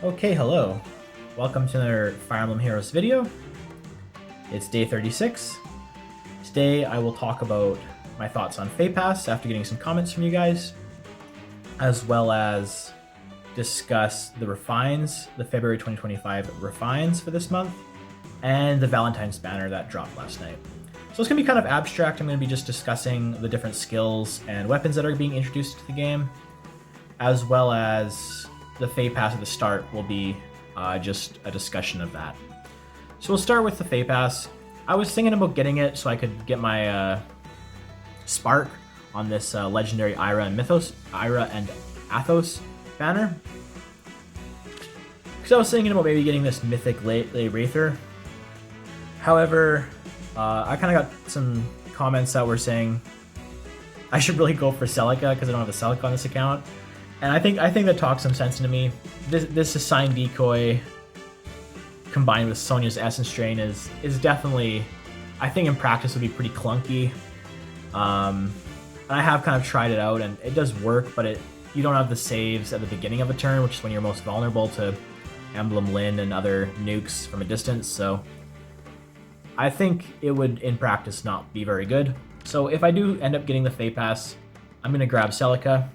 Okay, hello. Welcome to another Fire Emblem Heroes video. It's day 36. Today I will talk about my thoughts on FEH Pass after getting some comments from you guys, as well as discuss the refines, the February 2025 refines for this month, and the Valentine's banner that dropped last night. So it's going to be kind of abstract. I'm going to be just discussing the different skills and weapons that are being introduced to the game, as well as the FEH Pass at the start will be just a discussion of that. So we'll start with the FEH Pass. I was thinking about getting it so I could get my Spark on this legendary Ira and Athos banner. Because I was thinking about maybe getting this mythic Aether. However, I kind of got some comments that were saying I should really go for Celica because I don't have a Celica on this account. And I think that talks some sense into me. This Assign Decoy combined with Sonya's Essence Drain is definitely, I think in practice would be pretty clunky. And I have kind of tried it out and it does work, but you don't have the saves at the beginning of a turn, which is when you're most vulnerable to Emblem Lin and other nukes from a distance. So I think it would in practice not be very good. So if I do end up getting the FEH Pass, I'm gonna grab Celica.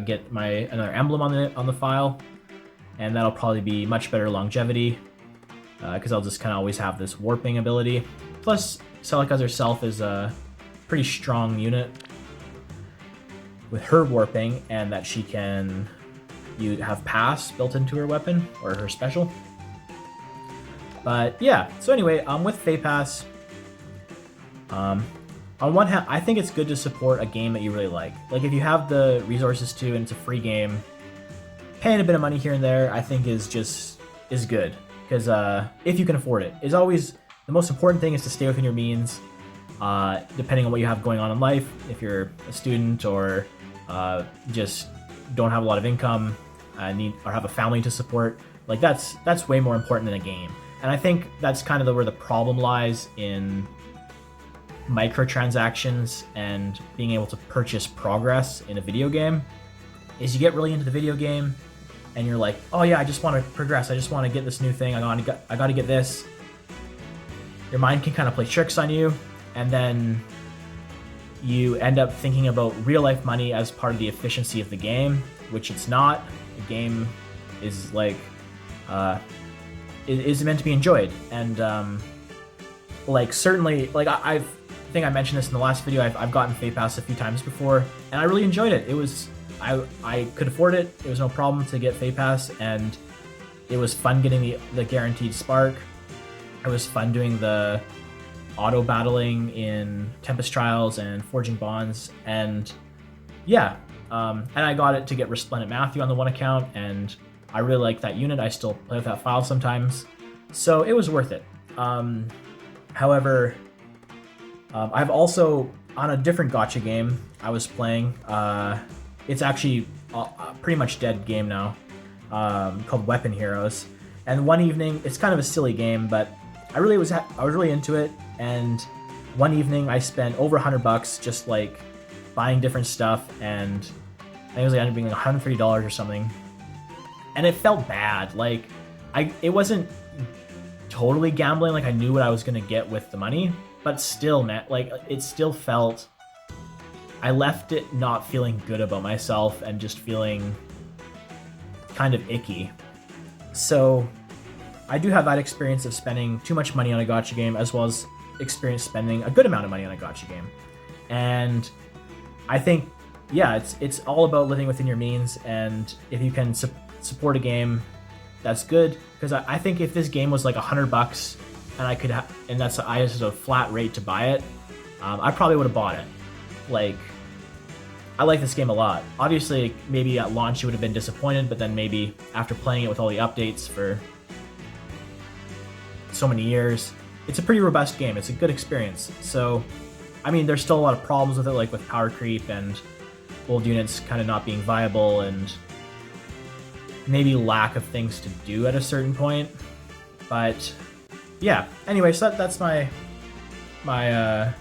Get another emblem on the file, and that'll probably be much better longevity because I'll just kind of always have this warping ability. Plus, Celica herself is a pretty strong unit with her warping, and that she can have pass built into her weapon or her special. But yeah, so anyway, with FEH Pass, on one hand, I think it's good to support a game that you really like. Like, if you have the resources to and it's a free game, paying a bit of money here and there, I think is good. Because if you can afford it, is always the most important thing is to stay within your means. Depending on what you have going on in life, if you're a student or just don't have a lot of income, or have a family to support, like that's way more important than a game. And I think that's kind of where the problem lies in microtransactions and being able to purchase progress in a video game. Is you get really into the video game and you're like, oh yeah, I just want to progress, I just want to get this new thing, I got to get this. Your mind can kind of play tricks on you, and then you end up thinking about real life money as part of the efficiency of the game, which it's not. The game is like is meant to be enjoyed, and like certainly, like I think I mentioned this in the last video, I've gotten FEH Pass a few times before, and I really enjoyed it. It was, I could afford it, it was no problem to get FEH Pass, and it was fun getting the guaranteed Spark. It was fun doing the auto battling in Tempest Trials and Forging Bonds, and yeah, and I got it to get Resplendent Matthew on the one account, and I really like that unit. I still play with that file sometimes, so it was worth it. However, I've also, on a different gacha game I was playing, it's actually a pretty much dead game now, called Weapon Heroes. And one evening, it's kind of a silly game, but I was really into it. And one evening I spent over $100 just like buying different stuff, and I think it was like ended up being like $130 or something. And it felt bad. Like it wasn't totally gambling. Like I knew what I was gonna get with the money. But still, man, like it still felt, I left it not feeling good about myself and just feeling kind of icky. So I do have that experience of spending too much money on a gacha game, as well as experience spending a good amount of money on a gacha game. And I think, yeah, it's all about living within your means, and if you can support a game, that's good. Because I think if this game was like $100, and I could and I just a flat rate to buy it, I probably would have bought it. Like, I like this game a lot. Obviously, maybe at launch you would have been disappointed, but then maybe after playing it with all the updates for so many years, it's a pretty robust game. It's a good experience. So, I mean, there's still a lot of problems with it, like with power creep and old units kind of not being viable, and maybe lack of things to do at a certain point. But yeah, anyway, so that's my rant,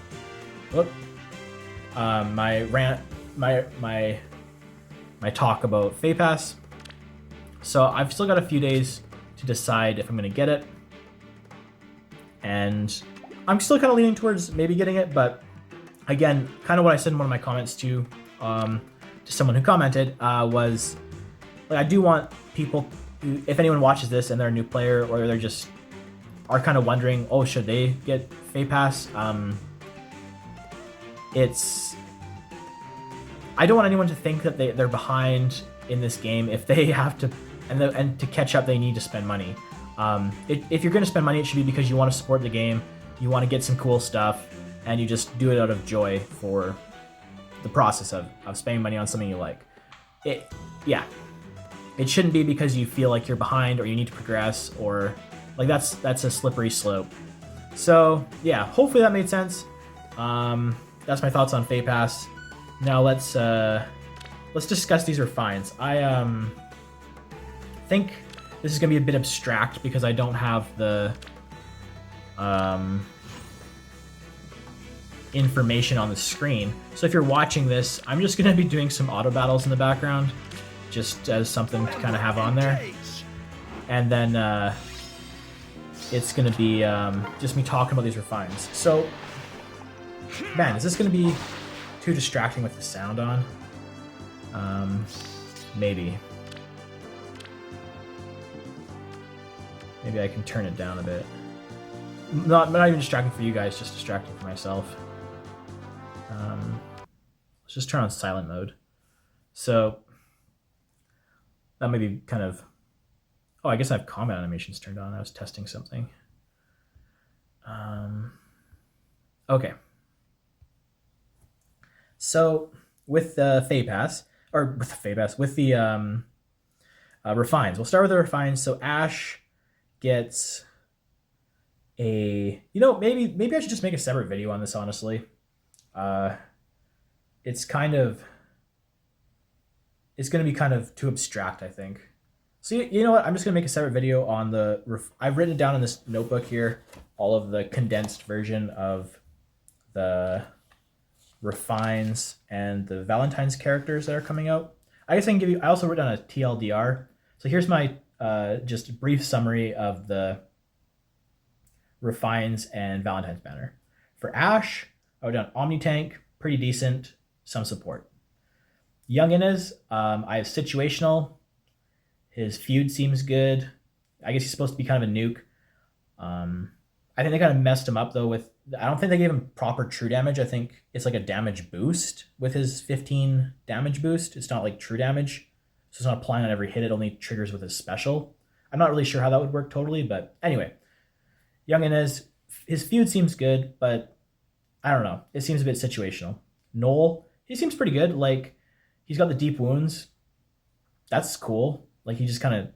my talk about FEH Pass. So I've still got a few days to decide if I'm going to get it. And I'm still kind of leaning towards maybe getting it, but again, kind of what I said in one of my comments to someone who commented was, like, I do want people, if anyone watches this and they're a new player or they're just are kind of wondering, oh, should they get FEH Pass? I don't want anyone to think that they're behind in this game if they have to, and to catch up they need to spend money. If you're going to spend money, it should be because you want to support the game, you want to get some cool stuff, and you just do it out of joy for the process of spending money on something you like. It shouldn't be because you feel like you're behind or you need to progress, or like that's a slippery slope. So yeah, hopefully that made sense. That's my thoughts on FEH Pass. Now let's discuss these refines. I think this is gonna be a bit abstract because I don't have the information on the screen. So if you're watching this, I'm just gonna be doing some auto battles in the background, just as something to kind of have on there. And then it's gonna be just me talking about these refines. So, man, is this gonna be too distracting with the sound on? Maybe. Maybe I can turn it down a bit. Not even distracting for you guys, just distracting for myself. Let's just turn on silent mode. So that may be kind of... Oh, I guess I have combat animations turned on. I was testing something. Okay. So with the FEH Pass, or with the FEH Pass, with the refines. We'll start with the refines. So Ash gets a... maybe I should just make a separate video on this, honestly. It's going to be kind of too abstract, I think. So you know what? I'm just going to make a separate video on the... I've written down in this notebook here all of the condensed version of the refines and the Valentine's characters that are coming out. I guess I can give you... I also wrote down a TLDR. So here's my just brief summary of the refines and Valentine's banner. For Ash, I wrote down Omni Tank, pretty decent, some support. Young Inez, I have situational. His feud seems good. I guess he's supposed to be kind of a nuke. I think they kind of messed him up though with... I don't think they gave him proper true damage. I think it's like a damage boost with his 15 damage boost. It's not like true damage. So it's not applying on every hit. It only triggers with his special. I'm not really sure how that would work totally, but anyway. Young Inez, his feud seems good, but I don't know. It seems a bit situational. Noel, he seems pretty good. Like, he's got the deep wounds. That's cool. Like, he just kind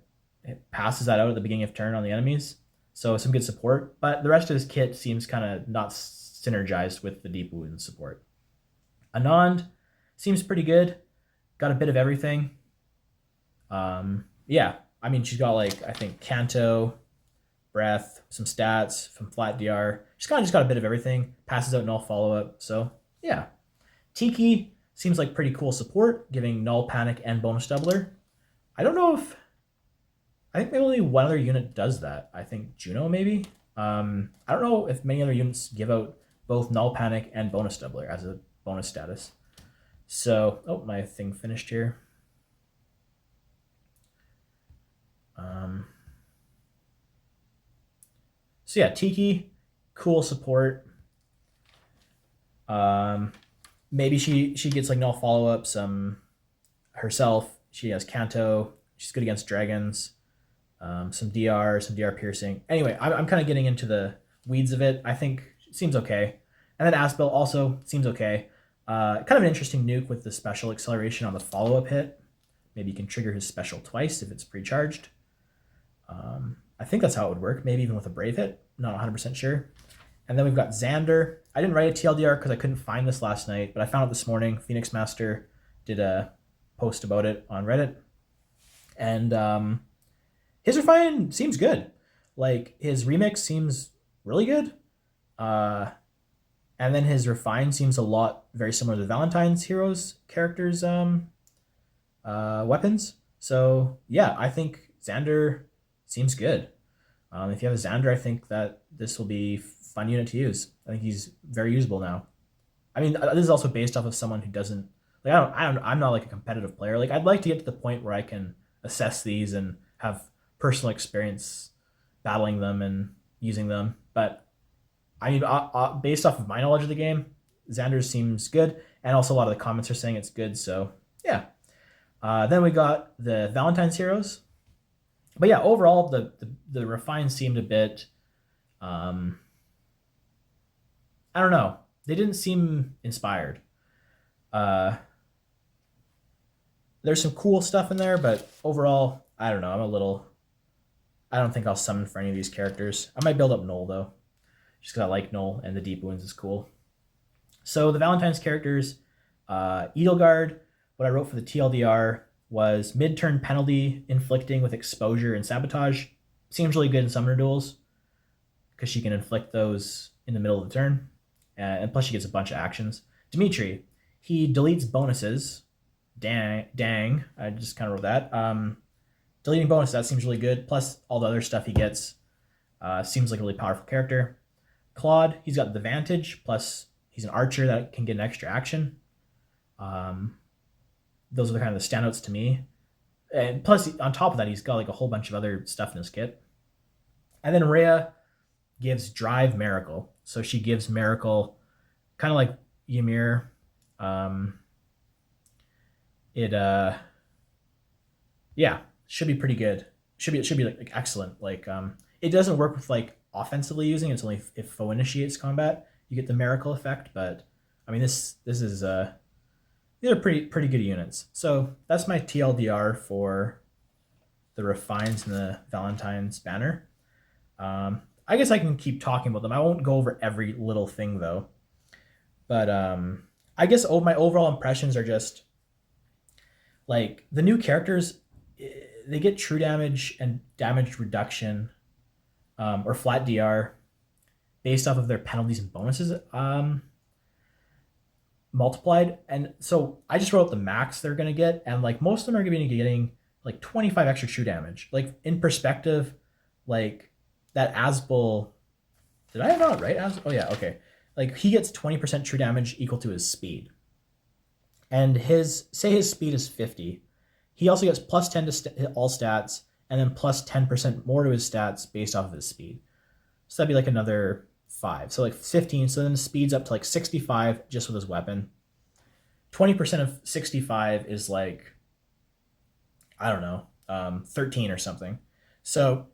of passes that out at the beginning of turn on the enemies. So some good support. But the rest of his kit seems kind of not synergized with the deep wound support. Anand seems pretty good. Got a bit of everything. Yeah. I mean, she's got, like, I think, Kanto, breath, some stats, some flat DR. She's kind of just got a bit of everything. Passes out null follow-up. So, yeah. Tiki seems like pretty cool support, giving null panic and bonus doubler. I don't know if... I think maybe only one other unit does that. I think Juno, maybe? I don't know if many other units give out both null panic and bonus doubler as a bonus status. So, oh, my thing finished here. So yeah, Tiki, cool support. Maybe she gets like null follow-up, some herself. She has Kanto. She's good against dragons. Some DR piercing. Anyway, I'm kind of getting into the weeds of it. I think it seems okay. And then Aspel also seems okay. Kind of an interesting nuke with the special acceleration on the follow-up hit. Maybe you can trigger his special twice if it's pre-charged. I think that's how it would work. Maybe even with a Brave hit. Not 100% sure. And then we've got Xander. I didn't write a TLDR because I couldn't find this last night, but I found it this morning. Phoenix Master did a post about it on Reddit. And his refine seems good. Like, his remix seems really good. And then his refine seems a lot very similar to the Valentine's Heroes characters' weapons. So yeah, I think Xander seems good. If you have a Xander, I think that this will be fun unit to use. I think he's very usable now. I mean, this is also based off of someone who doesn't like. I'm not like a competitive player. Like, I'd like to get to the point where I can assess these and have personal experience battling them and using them. But I mean, based off of my knowledge of the game, Xander seems good, and also a lot of the comments are saying it's good. So yeah. Then we got the Valentine's heroes, but yeah, overall the refines seemed a bit. Um, I don't know. They didn't seem inspired. Uh, there's some cool stuff in there, but overall, I don't know. I'm a little. I don't think I'll summon for any of these characters. I might build up Null though, just because I like Null and the Deep Wounds is cool. So the Valentine's characters, Edelgard. What I wrote for the TLDR was mid-turn penalty inflicting with exposure and sabotage. Seems really good in summoner duels because she can inflict those in the middle of the turn, and plus she gets a bunch of actions. Dimitri, he deletes bonuses. Dang, I just kind of wrote that. Deleting bonus, that seems really good. Plus all the other stuff he gets seems like a really powerful character. Claude, he's got the Vantage, plus he's an archer that can get an extra action. Those are the kind of the standouts to me. And plus, on top of that, he's got like a whole bunch of other stuff in his kit. And then Rhea gives Drive Miracle. So she gives Miracle kind of like Ymir. Um, it yeah, should be pretty good. Should be like excellent. Like it doesn't work with like offensively using. It's only if foe initiates combat you get the Miracle effect. But I mean this is these are pretty good units. So that's my TLDR for the refines and the Valentine's banner. I guess I can keep talking about them. I won't go over every little thing though. But I guess my overall impressions are just like the new characters. They get true damage and damage reduction, or flat DR, based off of their penalties and bonuses multiplied. And so I just wrote the max they're going to get, and like most of them are going to be getting like 25 extra true damage. Like in perspective, like that Asbel, did I have that right? Oh yeah, okay. Like he gets 20% true damage equal to his speed, and his speed is 50. He also gets plus 10 to all stats, and then plus 10% more to his stats based off of his speed. So that'd be like another 5. So like 15. So then the speed's up to like 65 just with his weapon. 20% of 65 is like, I don't know, 13 or something. So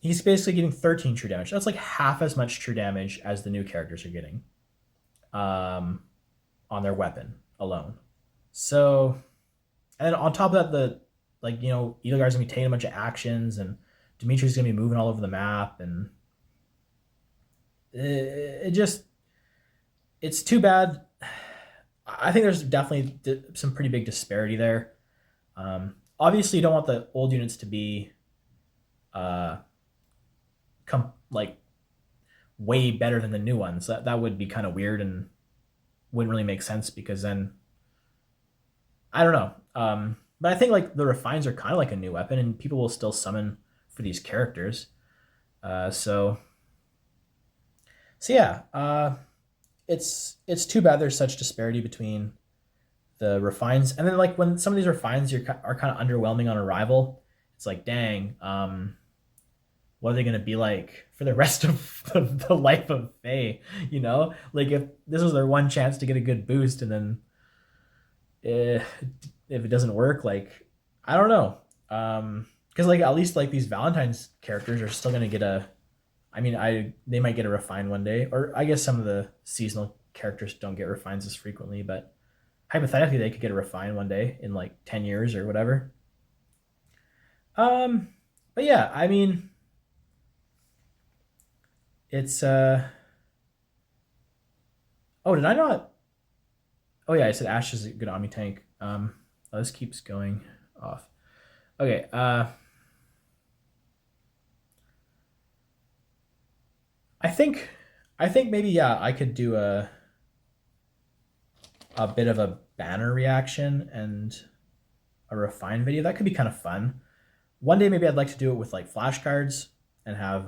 he's basically getting 13 true damage. That's like half as much true damage as the new characters are getting on their weapon alone. So, and then on top of that, the like Edelgard's gonna be taking a bunch of actions, and Dimitri's gonna be moving all over the map, and it's too bad. I think there's definitely some pretty big disparity there. Obviously, you don't want the old units to be like way better than the new ones. That would be kind of weird and wouldn't really make sense, because then I don't know. But I think like the refines are kind of like a new weapon, and people will still summon for these characters. So yeah, it's too bad there's such disparity between the refines, and then like when some of these refines are kind of underwhelming on arrival, it's like dang, what are they going to be like for the rest of the life of Faye? Like if this was their one chance to get a good boost, and then if it doesn't work, like I don't know, because like at least like these Valentine's characters are still going to get a. I mean, they might get a refine one day, or I guess some of the seasonal characters don't get refines as frequently, but hypothetically they could get a refine one day in like 10 years or whatever. But yeah, I mean, it's oh, did I not? Oh yeah, I said Ash is a good Omni tank. Oh, this keeps going off. Okay, I think maybe yeah, I could do a bit of a banner reaction and a refine video. That could be kind of fun. One day maybe I'd like to do it with like flashcards and have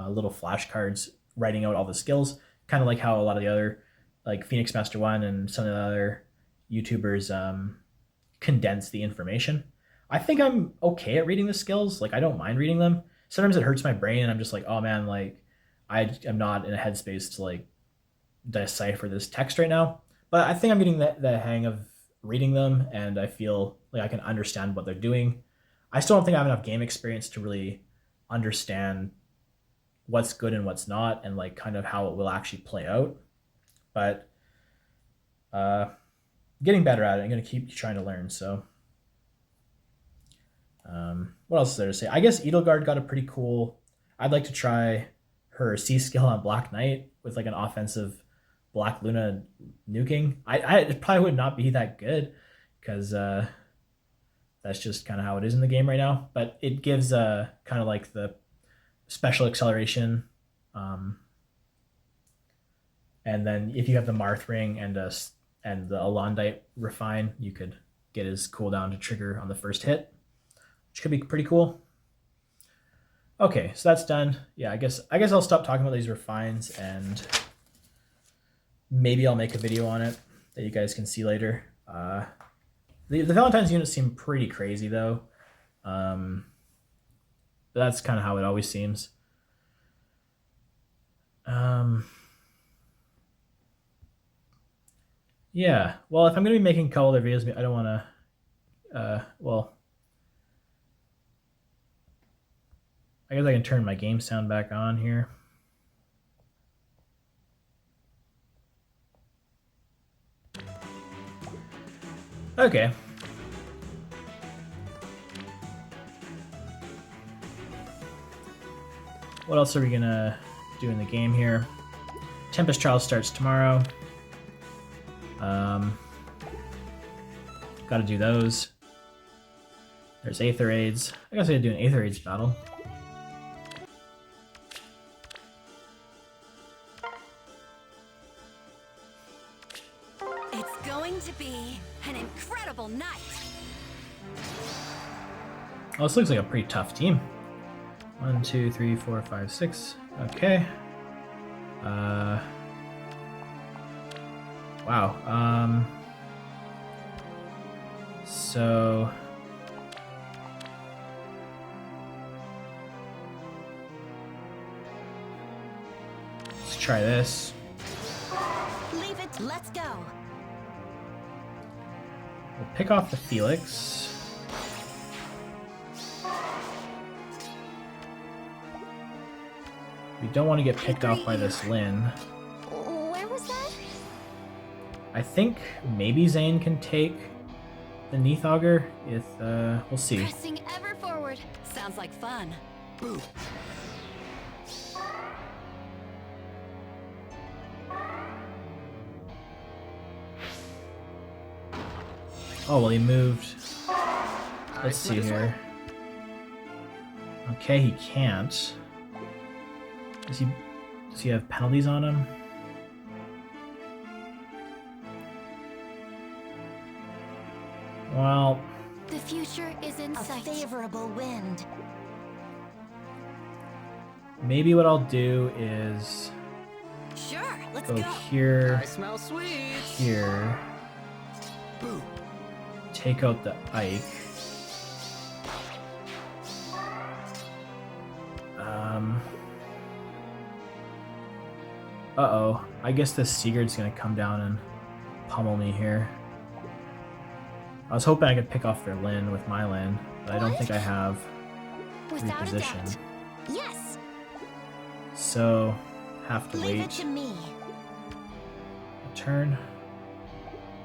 little flashcards writing out all the skills, kind of like how a lot of the other, like Phoenix Master One and some of the other YouTubers condense the information. I think I'm okay at reading the skills. Like I don't mind reading them. Sometimes it hurts my brain, and I'm just like, oh man, like I am not in a headspace to like decipher this text right now. But I think I'm getting the hang of reading them, and I feel like I can understand what they're doing. I still don't think I have enough game experience to really understand what's good and what's not, and like kind of how it will actually play out. But getting better at it. I'm gonna keep trying to learn. So, what else is there to say? I guess Edelgard got a pretty cool. I'd like to try her C skill on Black Knight with like an offensive Black Luna nuking. It probably would not be that good because that's just kind of how it is in the game right now. But it gives kind of like the special acceleration. And then if you have the Marth ring and the Alondite refine, you could get his cooldown to trigger on the first hit, which could be pretty cool. Okay, so that's done. Yeah, I guess I'll stop talking about these refines, and maybe I'll make a video on it that you guys can see later. The Valentine's units seem pretty crazy though. But that's kind of how it always seems. Yeah, well, if I'm going to be making a couple other videos, I don't want to, well, I guess I can turn my game sound back on here. Okay. What else are we going to do in the game here? Tempest Trial starts tomorrow. Got to do those. There's Aether Aids. I guess I could do an Aether Aids battle. It's going to be an incredible night. Oh, this looks like a pretty tough team. 1, 2, 3, 4, 5, 6. Okay. Wow. So let's try this. Leave it. Let's go. We'll pick off the Felix. We don't want to get picked off by this Lyn. Where was that? I think maybe Zane can take the Neath Augur. If we'll see. Pressing ever forward. Sounds like fun. Boo. Oh well, he moved. Let's see here. Okay, he can't. Does he have penalties on him? Well, The future is in sight. A favorable wind. maybe what I'll do is Sure, let's go go. here, I smell sweet. here, Boo. take out the Ike. Uh-oh. I guess this Sigurd's gonna come down and pummel me here. I was hoping I could pick off their Lyn with my Lyn, but I don't think I have Without a reposition. doubt. Yes. So, have to Leave it wait to me. a turn.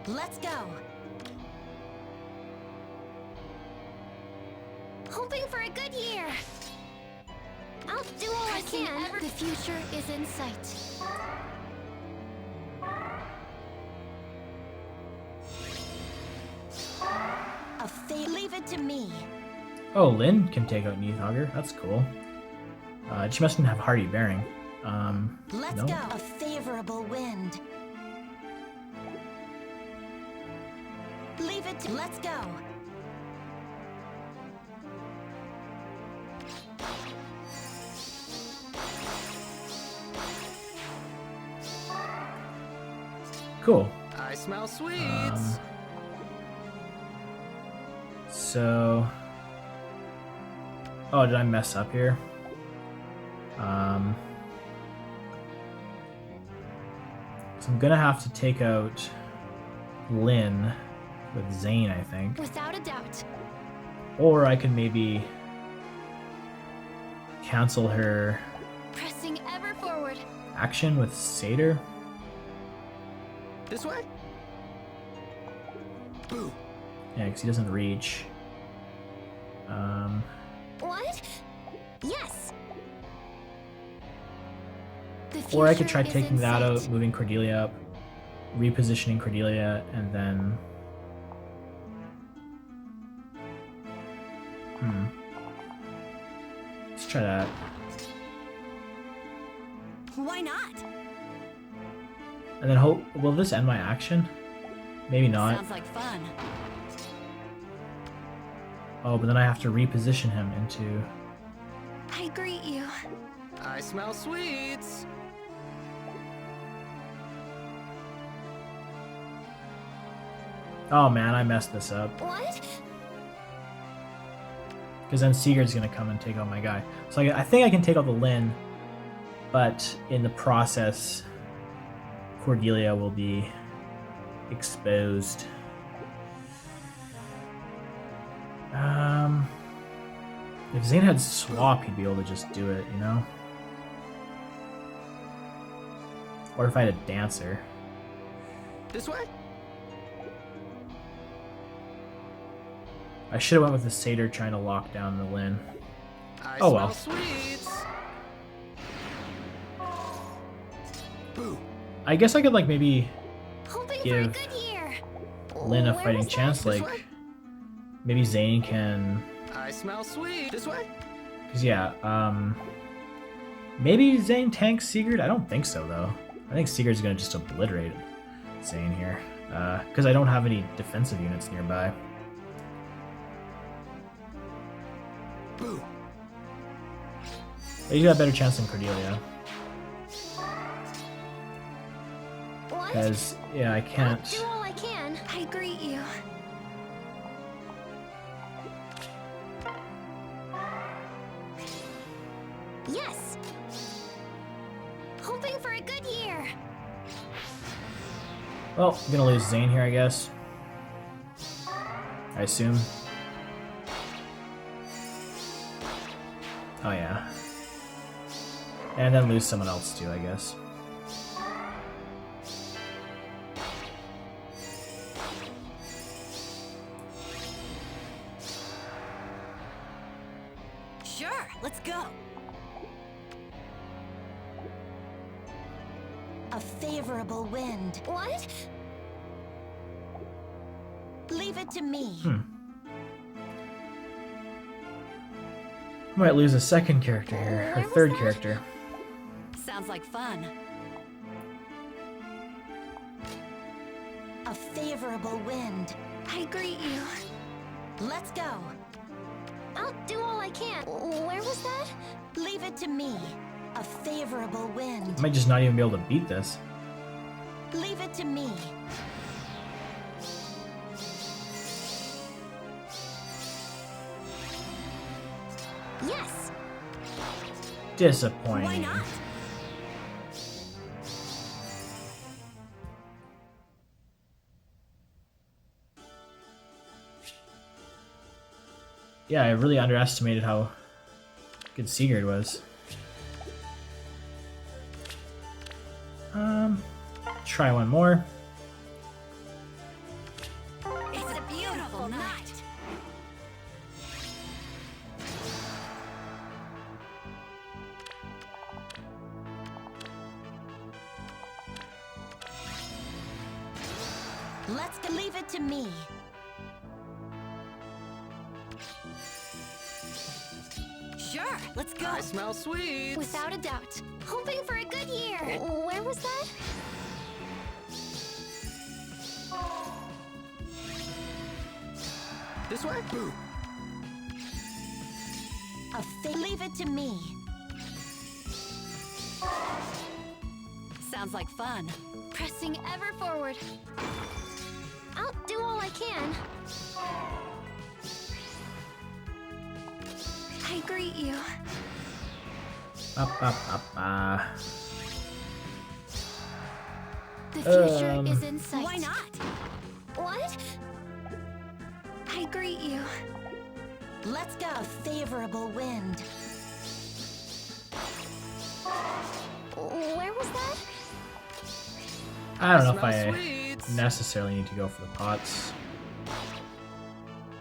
Let's go. Hoping for a good year. I'll do all I can. The future is in sight. Leave it to me. Oh, Lyn can take out Neath Augur. That's cool. She mustn't have Hardy Bearing. Let's no. go. A favorable wind. Leave it to... Let's go. Cool. I smell sweets. So... Oh, did I mess up here? So I'm gonna have to take out Lynn with Zane, I think. Without a doubt. Or I could maybe cancel her Pressing ever forward. action with Satyr. This way? Boo. Yeah, because he doesn't reach. What? Yes. The Or I could try future is taking in that sight. out, moving Cordelia up, repositioning Cordelia, and then... Let's try that. Why not? And then hope... Will this end my action? Maybe not. Sounds like fun. Oh, but then I have to reposition him into... I greet you. I smell sweets. Oh man, I messed this up. What? Because then Sigurd's gonna come and take out my guy. So I think I can take out the Lynn, but in the process, Cordelia will be exposed. If Zane had swap, he'd be able to just do it, you know? Or if I had a dancer. This way? I should have went with the Satyr trying to lock down the Lynn. I Oh, smell well. sweets. Boo. I guess I could like maybe Hoping give for a good year. Lynn a Where fighting was that? chance. This Like way? maybe Zane can... I smell sweet. This way? Cause yeah, maybe Zane tanks Sigurd? I don't think so though. I think Sigurd's gonna just obliterate Zane here. Cause I don't have any defensive units nearby. Boo. But he's got a better chance than Cordelia. What? Cause yeah, I can't. I'll do all I can. I greet you. Yes. Hoping for a good year. Well, I'm gonna lose Zane here, I guess. I assume. Oh yeah. And then lose someone else too, I guess. Sure, let's go. A favorable wind. What? Leave it to me. Might lose a second character here, or Where was third that? character. Sounds like fun. A favorable wind. I greet you. Let's go. I'll do all I can. Where was that? Leave it to me. A favorable wind. Might just not even be able to beat this. Leave it to me. Yes. Disappointing. Why not? Yeah, I really underestimated how good Sigurd was. Try one more. It's a beautiful night. Let's leave it to me. Sure, let's go. I smell sweets. Without a doubt. Hoping for a good year. Where was that? This way? Boo! Leave it to me. Sounds like fun. Pressing ever forward. I'll do all I can. I greet you. The future is in sight. Why not? What? I greet you. Let's go. A favorable wind. Where was that? I don't know if Smell I sweets. necessarily need to go for the pots.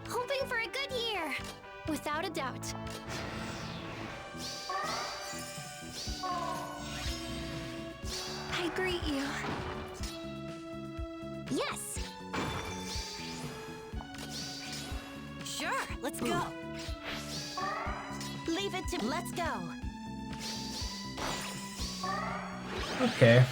Hoping for a good year. Without a doubt. I greet you. Yes. Sure, let's go. Leave it to. Let's go. Okay.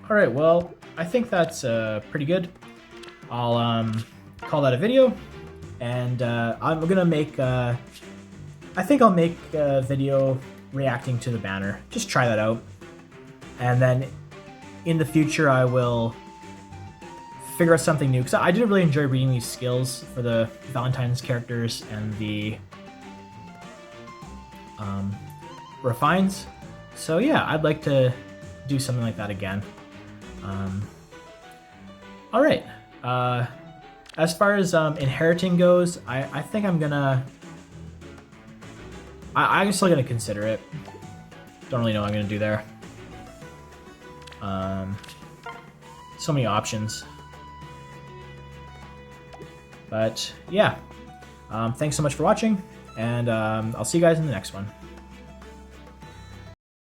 All right, well, I think that's pretty good. I'll call that a video, and I'm gonna make. I think I'll make a video reacting to the banner. Just try that out, and then in the future I will figure out something new, because I did really enjoy reading these skills for the Valentine's characters and the refines. So yeah, I'd like to do something like that again. All right. As far as inheriting goes, I think I'm gonna. I'm still gonna consider it. Don't really know what I'm gonna do there. So many options. But yeah, thanks so much for watching, and I'll see you guys in the next one.